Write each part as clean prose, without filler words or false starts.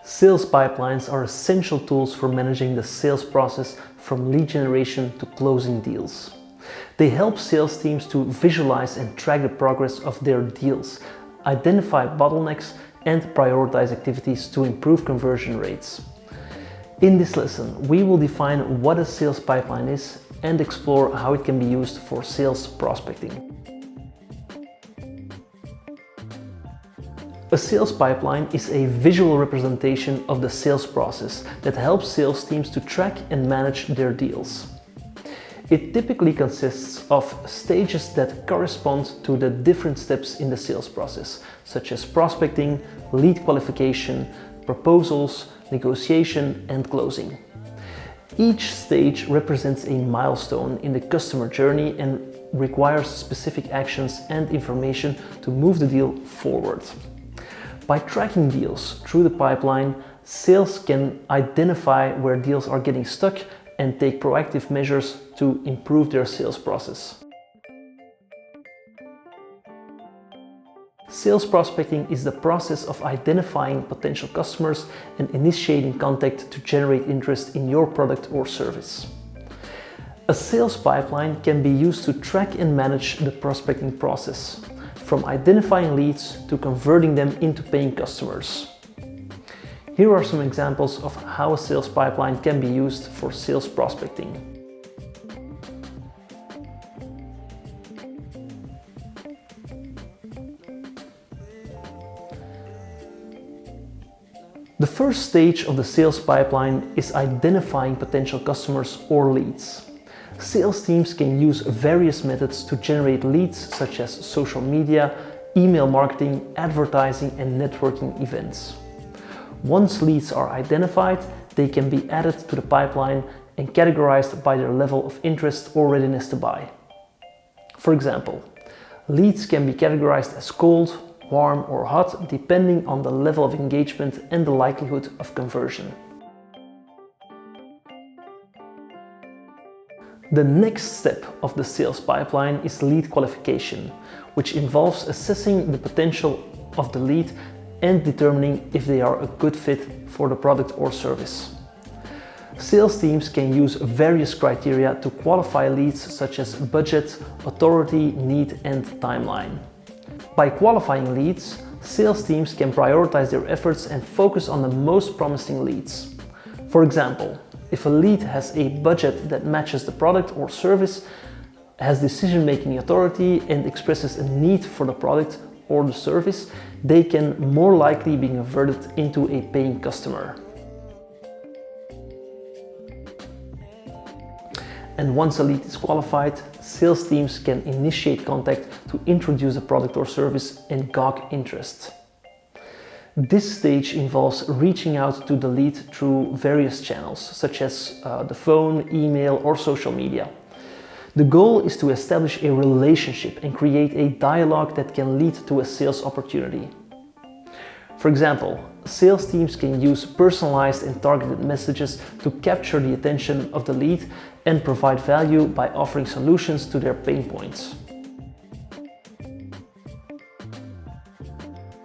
Sales pipelines are essential tools for managing the sales process from lead generation to closing deals. They help sales teams to visualize and track the progress of their deals, identify bottlenecks, and prioritize activities to improve conversion rates. In this lesson, we will define what a sales pipeline is and explore how it can be used for sales prospecting. A sales pipeline is a visual representation of the sales process that helps sales teams to track and manage their deals. It typically consists of stages that correspond to the different steps in the sales process, such as prospecting, lead qualification, proposals, negotiation, and closing. Each stage represents a milestone in the customer journey and requires specific actions and information to move the deal forward. By tracking deals through the pipeline, sales can identify where deals are getting stuck and take proactive measures to improve their sales process. Sales prospecting is the process of identifying potential customers and initiating contact to generate interest in your product or service. A sales pipeline can be used to track and manage the prospecting process, from identifying leads to converting them into paying customers. Here are some examples of how a sales pipeline can be used for sales prospecting. The first stage of the sales pipeline is identifying potential customers or leads. Sales teams can use various methods to generate leads, such as social media, email marketing, advertising, and networking events. Once leads are identified, they can be added to the pipeline and categorized by their level of interest or readiness to buy. For example, leads can be categorized as cold, warm, or hot, depending on the level of engagement and the likelihood of conversion. The next step of the sales pipeline is lead qualification, which involves assessing the potential of the lead and determining if they are a good fit for the product or service. Sales teams can use various criteria to qualify leads, such as budget, authority, need, and timeline. By qualifying leads, sales teams can prioritize their efforts and focus on the most promising leads. For example, if a lead has a budget that matches the product or service, has decision-making authority, and expresses a need for the product or the service, they can more likely be converted into a paying customer. And once a lead is qualified, sales teams can initiate contact to introduce the product or service and gauge interest. This stage involves reaching out to the lead through various channels, such as the phone, email, or social media. The goal is to establish a relationship and create a dialogue that can lead to a sales opportunity. For example, sales teams can use personalized and targeted messages to capture the attention of the lead and provide value by offering solutions to their pain points.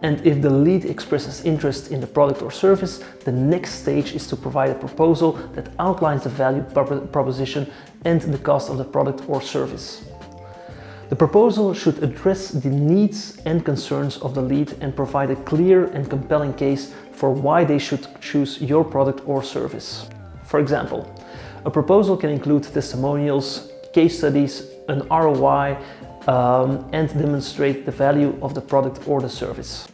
And if the lead expresses interest in the product or service, the next stage is to provide a proposal that outlines the value proposition and the cost of the product or service. The proposal should address the needs and concerns of the lead and provide a clear and compelling case for why they should choose your product or service. For example, a proposal can include testimonials, case studies, an ROI, and demonstrate the value of the product or the service.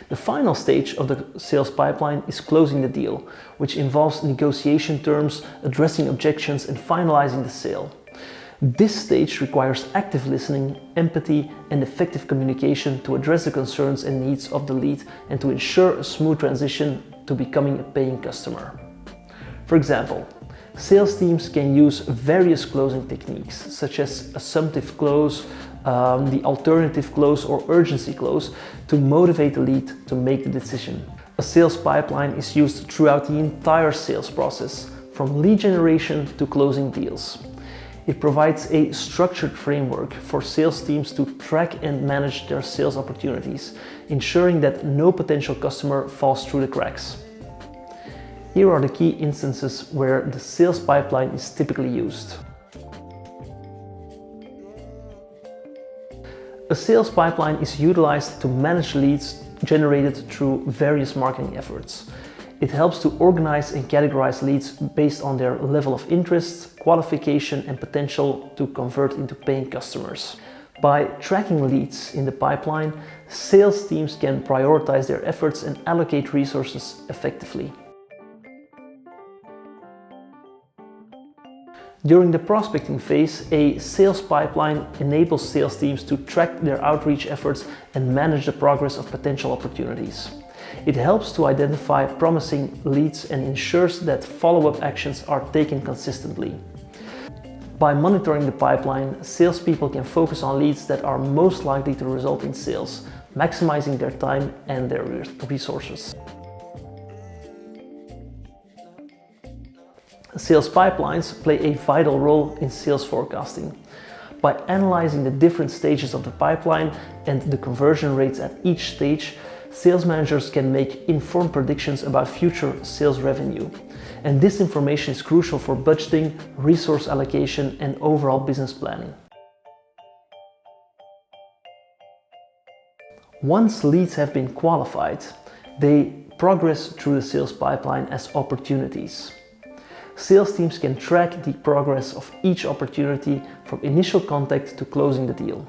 The final stage of the sales pipeline is closing the deal, which involves negotiation terms, addressing objections, and finalizing the sale. This stage requires active listening, empathy, and effective communication to address the concerns and needs of the lead and to ensure a smooth transition to becoming a paying customer. For example, sales teams can use various closing techniques, such as assumptive close, the alternative close, or urgency close, to motivate the lead to make the decision. A sales pipeline is used throughout the entire sales process, from lead generation to closing deals. It provides a structured framework for sales teams to track and manage their sales opportunities, ensuring that no potential customer falls through the cracks. Here are the key instances where the sales pipeline is typically used. A sales pipeline is utilized to manage leads generated through various marketing efforts. It helps to organize and categorize leads based on their level of interest, qualification, and potential to convert into paying customers. By tracking leads in the pipeline, sales teams can prioritize their efforts and allocate resources effectively. During the prospecting phase, a sales pipeline enables sales teams to track their outreach efforts and manage the progress of potential opportunities. It helps to identify promising leads and ensures that follow-up actions are taken consistently. By monitoring the pipeline, salespeople can focus on leads that are most likely to result in sales, maximizing their time and their resources. Sales pipelines play a vital role in sales forecasting. By analyzing the different stages of the pipeline and the conversion rates at each stage, sales managers can make informed predictions about future sales revenue. And this information is crucial for budgeting, resource allocation, and overall business planning. Once leads have been qualified, they progress through the sales pipeline as opportunities. Sales teams can track the progress of each opportunity from initial contact to closing the deal.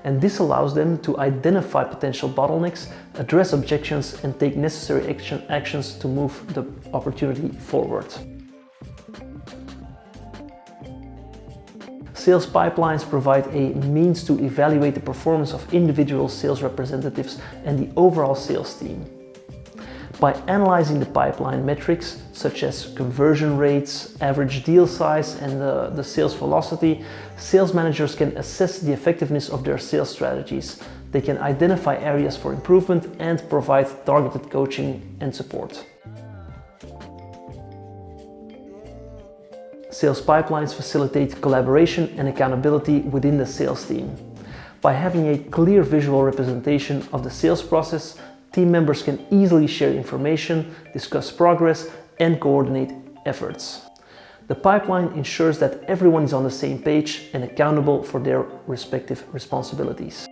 And this allows them to identify potential bottlenecks, address objections, and take necessary actions to move the opportunity forward. Sales pipelines provide a means to evaluate the performance of individual sales representatives and the overall sales team. By analyzing the pipeline metrics such as conversion rates, average deal size, and the sales velocity, sales managers can assess the effectiveness of their sales strategies. They can identify areas for improvement and provide targeted coaching and support. Sales pipelines facilitate collaboration and accountability within the sales team. By having a clear visual representation of the sales process, team members can easily share information, discuss progress, and coordinate efforts. The pipeline ensures that everyone is on the same page and accountable for their respective responsibilities.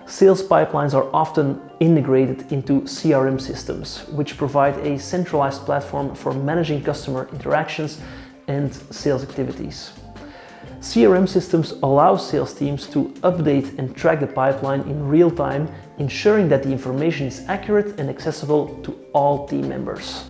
Sales pipelines are often integrated into CRM systems, which provide a centralized platform for managing customer interactions and sales activities. CRM systems allow sales teams to update and track the pipeline in real time, ensuring that the information is accurate and accessible to all team members.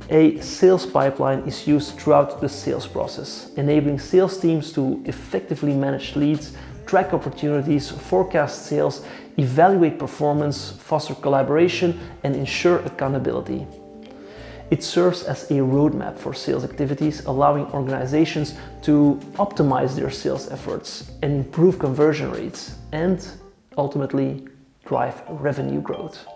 A sales pipeline is used throughout the sales process, enabling sales teams to effectively manage leads, track opportunities, forecast sales, evaluate performance, foster collaboration, and ensure accountability. It serves as a roadmap for sales activities, allowing organizations to optimize their sales efforts and improve conversion rates and ultimately drive revenue growth.